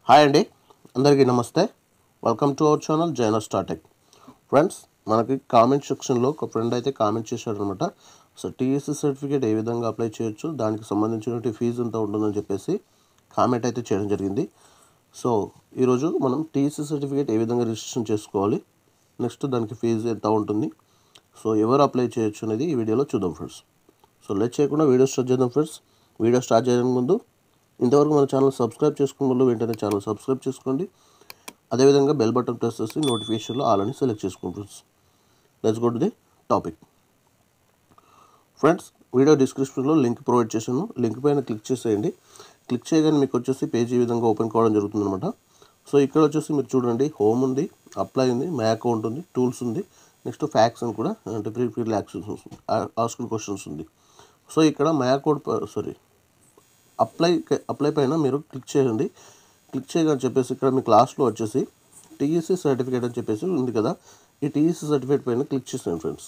Hi అండి, అందరికీ నమస్తే. Welcome to our channel జైనా Startek. Friends, మనకి కామెంట్ సెక్షన్లో ఒక ఫ్రెండ్ అయితే కామెంట్ చేశాడనమాట. సో టీఎస్సీ సర్టిఫికేట్ ఏ విధంగా అప్లై చేయొచ్చు, దానికి సంబంధించినటువంటి ఫీజు ఎంత ఉంటుందని చెప్పేసి కామెంట్ అయితే చేయడం జరిగింది. సో ఈరోజు మనం టీఎస్సీ సర్టిఫికేట్ ఏ విధంగా రిజిస్ట్రేషన్ చేసుకోవాలి, నెక్స్ట్ దానికి ఫీజు ఎంత ఉంటుంది, సో ఎవరు అప్లై చేయొచ్చు అనేది ఈ వీడియోలో చూద్దాం ఫ్రెండ్స్. సో లేట్ చేయకుండా వీడియో స్టార్ట్ చేద్దాం ఫ్రెండ్స్. వీడియో స్టార్ట్ చేయడానికి ముందు ఇంతవరకు మన ఛానల్ సబ్స్క్రైబ్ చేసుకున్న వాళ్ళు వెంటనే ఛానల్ సబ్స్క్రైబ్ చేసుకోండి. అదేవిధంగా బెల్ బటన్ ప్రెస్ చేసి నోటిఫికేషన్లో ఆల్ అని సెలెక్ట్ చేసుకోండి friends. Let's go to the topic. Friends, video డిస్క్రిప్షన్లో లింక్ ప్రొవైడ్ చేశాను. లింక్ పైన క్లిక్ చేసేయండి. క్లిక్ చేయగానే మీకు వచ్చేసి పేజ్ ఈ విధంగా ఓపెన్ కావడం జరుగుతుంది అనమాట. సో ఇక్కడ వచ్చేసి మీరు చూడండి, హోమ్ ఉంది, అప్లై ఉంది, మై అకౌంట్ ఉంది, టూల్స్ ఉంది, నెక్స్ట్ ఫ్యాక్స్ అని కూడా అంటే ప్రీఫిల్ యాక్సెస్ ఆస్క్డ్ క్వశ్చన్స్ ఉంది. సో ఇక్కడ మై అకౌంట్ అప్లై పైన మీరు క్లిక్ చేయండి. క్లిక్ చేయగానే చెప్పేసి ఇక్కడ మీ క్లాస్లో వచ్చేసి టీఎస్సీ సర్టిఫికేట్ అని చెప్పేసి ఉంది కదా, ఈ టీఎస్సీ సర్టిఫికేట్ పైన క్లిక్ చేసేయండి ఫ్రెండ్స్.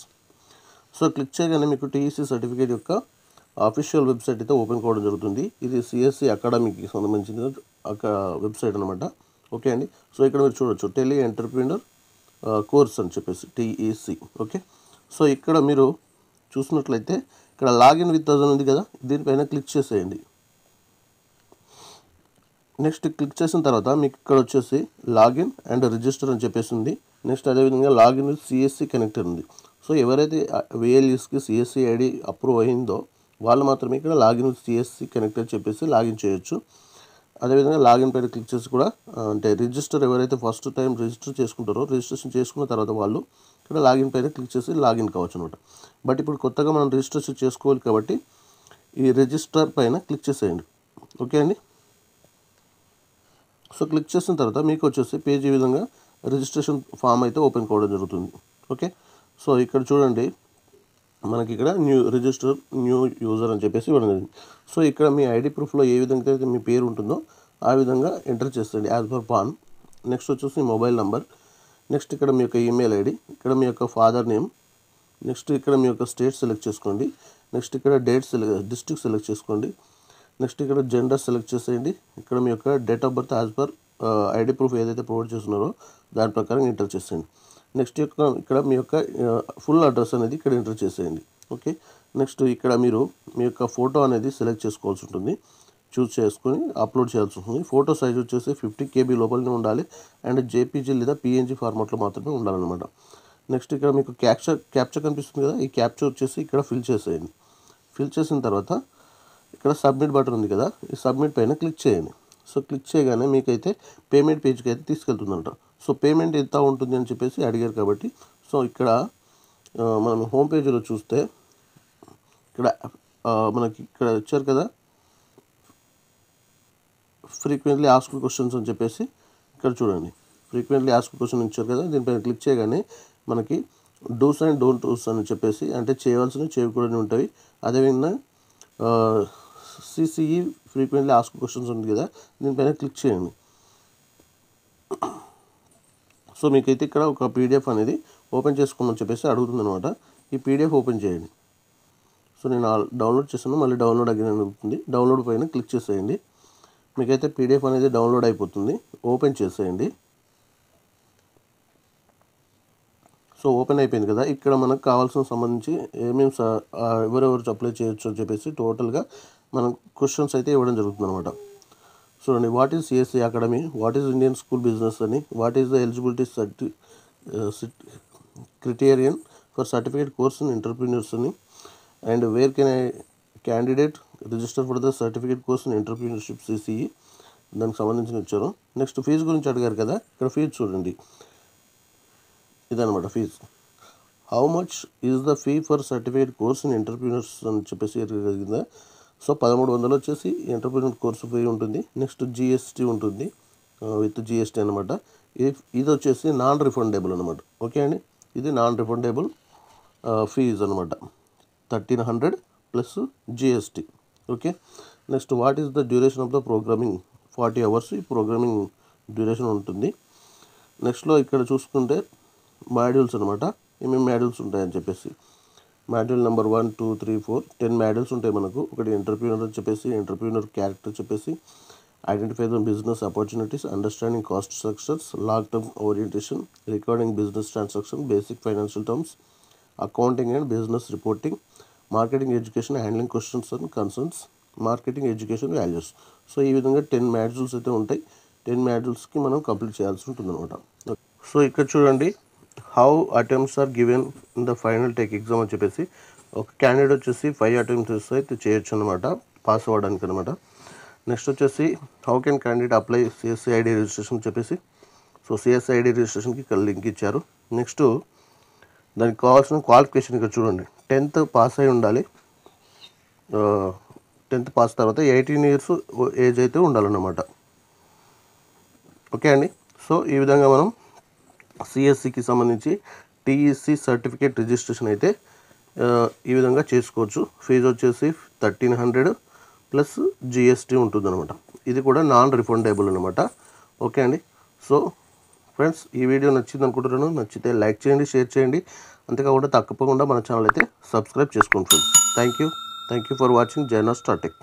సో క్లిక్ చేయగానే మీకు టీఎస్సీ సర్టిఫికేట్ యొక్క అఫీషియల్ వెబ్సైట్ అయితే ఓపెన్ కావడం జరుగుతుంది. ఇది సిఎస్సి అకాడమీకి సంబంధించిన వెబ్సైట్ అనమాట. ఓకే అండి. సో ఇక్కడ మీరు చూడొచ్చు టెలి ఎంటర్ప్రీనర్ కోర్స్ అని చెప్పేసి టీఈసీ. ఓకే. సో ఇక్కడ మీరు చూసినట్లయితే ఇక్కడ లాగిన్ విత్ అజ్ ఉంది కదా, దీనిపైన క్లిక్ చేసేయండి. నెక్స్ట్ క్లిక్ చేసిన తర్వాత మీకు ఇక్కడ వచ్చేసి లాగిన్ అండ్ రిజిస్టర్ అని చెప్పేసి ఉంది. నెక్స్ట్ అదేవిధంగా లాగిన్ విత్ సిఎస్సి కనెక్టర్ ఉంది. సో ఎవరైతే విఎల్ఈస్కి సిఎస్సి ఐడి అప్రూవ్ అయిందో వాళ్ళు మాత్రమే ఇక్కడ లాగిన్ విత్ సిఎస్సి కనెక్టర్ చెప్పేసి లాగిన్ చేయొచ్చు. అదేవిధంగా లాగిన్ పైన క్లిక్ చేసి కూడా అంటే రిజిస్టర్ ఎవరైతే ఫస్ట్ టైం రిజిస్టర్ చేసుకుంటారో రిజిస్ట్రేషన్ చేసుకున్న తర్వాత వాళ్ళు ఇక్కడ లాగిన్ పైన క్లిక్ చేసి లాగిన్ కావచ్చు అనమాట. బట్ ఇప్పుడు కొత్తగా మనం రిజిస్ట్రేషన్ చేసుకోవాలి కాబట్టి ఈ రిజిస్టర్ పైన క్లిక్ చేసేయండి. ఓకే అండి. సో క్లిక్ చేసిన తర్వాత మీకు వచ్చేసి పేజ్ ఈ విధంగా రిజిస్ట్రేషన్ ఫామ్ అయితే ఓపెన్ కావడం జరుగుతుంది. ఓకే. సో ఇక్కడ చూడండి, మనకి ఇక్కడ న్యూ యూజర్ అని చెప్పేసి ఇవ్వడం జరిగింది. సో ఇక్కడ మీ ఐడి ప్రూఫ్లో ఏ విధంగా అయితే మీ పేరు ఉంటుందో ఆ విధంగా ఎంటర్ చేస్తుంది యాజ్ పర్ పాన్. నెక్స్ట్ వచ్చేసి మొబైల్ నెంబర్, నెక్స్ట్ ఇక్కడ మీ యొక్క ఈమెయిల్ ఐడి, ఇక్కడ మీ యొక్క ఫాదర్ నేమ్, నెక్స్ట్ ఇక్కడ మీ యొక్క స్టేట్ సెలెక్ట్ చేసుకోండి, నెక్స్ట్ ఇక్కడ డిస్ట్రిక్ట్ సెలెక్ట్ చేసుకోండి, నెక్స్ట్ ఇక్కడ జెండర్ సెలెక్ట్ చేసేయండి. ఇక్కడ మీ యొక్క date of birth as per ID proof ఏదైతే ప్రొవైడ్ చేస్తున్నారో దాని ప్రకారం ఎంటర్ చేసేయండి. నెక్స్ట్ ఇక్కడ మీ యొక్క ఫుల్ అడ్రస్ అనేది ఇక్కడ ఎంటర్ చేసేయండి. ఓకే. నెక్స్ట్ ఇక్కడ మీరు మీ యొక్క ఫోటో అనేది సెలెక్ట్ చేసుకోవాల్సి ఉంటుంది, చూస్ చేసుకొని అప్లోడ్ చేయాల్సి ఉంటుంది. ఫోటో సైజ్ వచ్చేసి 50 KB లోపలనే ఉండాలి అండ్ జేపీజీ లేదా పిఎన్జీ ఫార్మాట్లో మాత్రమే ఉండాలన్నమాట. నెక్స్ట్ ఇక్కడ మీకు క్యాప్చర్ కనిపిస్తుంది కదా, ఈ క్యాప్చర్ వచ్చేసి ఇక్కడ ఫిల్ చేసేయండి. ఫిల్ చేసిన తర్వాత ఇక్కడ సబ్మిట్ బటన్ ఉంది కదా, ఈ సబ్మిట్ పైన క్లిక్ చేయండి. సో క్లిక్ చేయగానే మీకైతే పేమెంట్ పేజ్కి అయితే తీసుకెళ్తుందంట. సో పేమెంట్ ఎంత ఉంటుంది అని చెప్పేసి అడిగారు కాబట్టి సో ఇక్కడ మనం హోమ్ పేజీలో చూస్తే ఇక్కడ మనకి ఇక్కడ ఇచ్చారు కదా, ఫ్రీక్వెంట్లీ ఆస్క్డ్ క్వశ్చన్స్ అని చెప్పేసి ఇక్కడ చూడండి, ఫ్రీక్వెంట్లీ ఆస్క్డ్ క్వశ్చన్ ఇచ్చారు కదా, దీనిపైన క్లిక్ చేయగానే మనకి డూస్ అండ్ డోంట్ డూస్ అని చెప్పేసి అంటే చేయవలసినవి చేయకూడని ఉంటాయి. అదేవిధంగా సిసిఈ ఫ్రీక్వెంట్లీ ఆస్క్డ్ క్వశ్చన్స్ ఉంది కదా, దీనిపైన క్లిక్ చేయండి. సో మీకైతే ఇక్కడ ఒక పీడిఎఫ్ అనేది ఓపెన్ చేసుకోమని చెప్పేసి అడుగుతుంది అనమాట. ఈ పీడిఎఫ్ ఓపెన్ చేయండి. సో నేను డౌన్లోడ్ చేశాను, మళ్ళీ డౌన్లోడ్ అగిన్ అవుతుంది. డౌన్లోడ్ పైన క్లిక్ చేసేయండి. మీకైతే పీడిఎఫ్ అనేది డౌన్లోడ్ అయిపోతుంది. ఓపెన్ చేసేయండి. సో ఓపెన్ అయిపోయింది కదా, ఇక్కడ మనకు కావాల్సిన సంబంధించి ఏమేమి ఎవరెవరు అప్లై చేయొచ్చు అని చెప్పేసి టోటల్గా మనం క్వశ్చన్స్ అయితే ఇవ్వడం జరుగుతుంది అనమాట. చూడండి, what is CSC academy, what is Indian school business అని, what is the eligibility criterion for certificate course in entrepreneurs అని, and where can I candidate register for the certificate course in entrepreneurship CCE, దానికి సంబంధించిన ఇచ్చారు. Next fee గురించి అడిగారు కదా, ఇక్కడ fees చూడండి, ఇదనమాట fees. How much is the fee for certificate course in entrepreneurs అని చెప్పేసి జరిగిందా. సో 1300 వచ్చేసి ఎంటర్ప్రీనర్ కోర్సు ఫీ ఉంటుంది. నెక్స్ట్ జిఎస్టీ ఉంటుంది, విత్ జిఎస్టీ అనమాట. ఇది వచ్చేసి నాన్ రిఫండబుల్ అనమాట. ఓకే అండి, ఇది నాన్ రిఫండబుల్ ఫీజ్ అనమాట, 1300 plus GST. Okay. Next what is the duration of the programming, 40 hours ఈ ప్రోగ్రామింగ్ డ్యూరేషన్ ఉంటుంది. నెక్స్ట్లో ఇక్కడ చూసుకుంటే మాడ్యూల్స్ అనమాట, ఏమేమి మాడ్యూల్స్ ఉంటాయని చెప్పేసి మాడ్యూల్ నెంబర్ 1, 2, 3, 4 10 మాడ్యూల్స్ ఉంటాయి మనకు. ఒకటి ఎంటర్ప్రీనర్ అని చెప్పేసి, ఎంటర్ప్రీనర్ క్యారెక్టర్ చెప్పేసి, identify the business opportunities, understanding cost structures, long term orientation, recording business transaction, basic financial terms, accounting and business reporting, marketing education, handling questions and concerns, marketing education values. So ఈ విధంగా 10 modules అయితే ఉంటాయి. 10 మాడ్యూల్స్కి మనం complete చేయాల్సి ఉంటుంది అనమాట. So ఇక్కడ చూడండి, how attempts are given in the final take exam అని చెప్పేసి ఒక క్యాండిడేట్ వచ్చేసి 5 అటెంప్ట్స్ అయితే చేయొచ్చు అనమాట పాస్ అవ్వడానికి అనమాట. నెక్స్ట్ వచ్చేసి how can candidate apply CSC ID registration చెప్పేసి, సో సిఎస్సిఐడి రిజిస్ట్రేషన్కి ఇక్కడ లింక్ ఇచ్చారు. నెక్స్ట్ దానికి కావాల్సిన క్వాలిఫికేషన్ ఇక్కడ చూడండి, 10th పాస్ అయి ఉండాలి. 10th పాస్ తర్వాత 18 years ఏజ్ అయితే ఉండాలన్నమాట. ఓకే అండి. సో ఈ విధంగా మనం సిఎస్సికి సంబంధించి టీఈసీ సర్టిఫికేట్ రిజిస్ట్రేషన్ అయితే ఈ విధంగా చేసుకోవచ్చు. ఫీజు వచ్చేసి 1300 ప్లస్ జిఎస్టీ ఉంటుంది అనమాట. ఇది కూడా నాన్ రిఫండబుల్ అనమాట. ఓకే అండి. సో ఫ్రెండ్స్, ఈ వీడియో నచ్చింది అనుకుంటున్నాను. నచ్చితే లైక్ చేయండి, షేర్ చేయండి. అంతేకాకుండా తప్పకుండా మన ఛానల్ అయితే సబ్స్క్రైబ్ చేసుకోండి friends. Thank you for watching జైనా star tech.